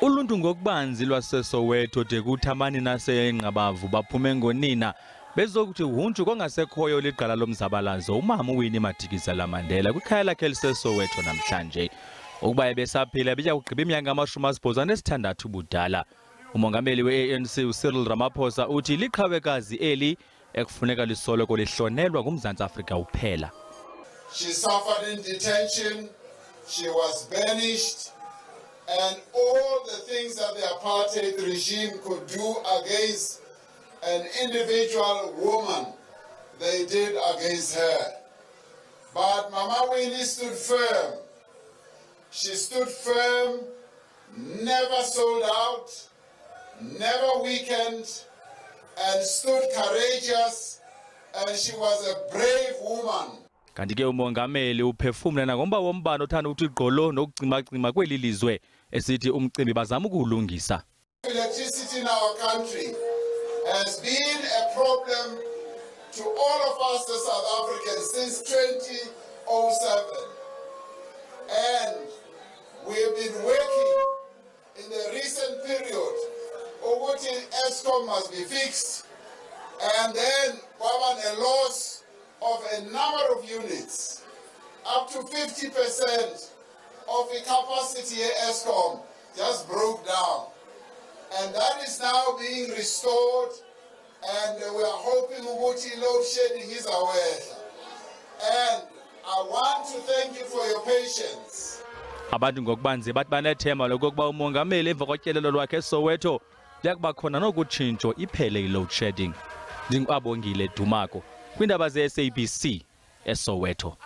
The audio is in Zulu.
Uluntu ngokubanzi lwaseSoweto de kuthamani nasenqabavu baphume ngonina bezokuthi uhuntshu kongasekhoyo liqala lomzabalazo umama uWinnie Madikizela Mandela kwikhaya lakhe liseSoweto namhlanje. Ukuba ebesaphila bija kugqiba iminyaka ama-86 ubudala. Umengameli weANC uCyril Ramaphosa uthi liqhawekazi eli ekufuneka lisoloko lihlonelwa ngumZantsi Afrika uphela. She suffered in detention, she was banished, and all the things that the apartheid regime could do against an individual woman, they did against her. But Mama Winnie stood firm. She stood firm, never sold out, never weakened, and stood courageous, and she was a brave woman. Kanti ke umongameli uphefumula ngomba wombane othanda ukuthi igqolo nokucima kweli lizwe esithi umcimbi bazama ukulungisa. Electricity in our country has been a problem to all of us as South Africans since 2007, and we have been working in the recent period ukuthi Eskom must be fixed, and then a loss of a number of units, up to 50% of the capacity at Eskom just broke down. And that is now being restored, and we are hoping ukuthi load shedding is aware. And I want to thank you for your patience. Abantu ngokubanzi bathi banethemba lokuba umongameli emva kotyelelo lwakhe eSoweto liyakuba khona nokutshintsho iphele i-load shedding. Ndingabongile Dumako kwindaba ze-SABC eSoweto.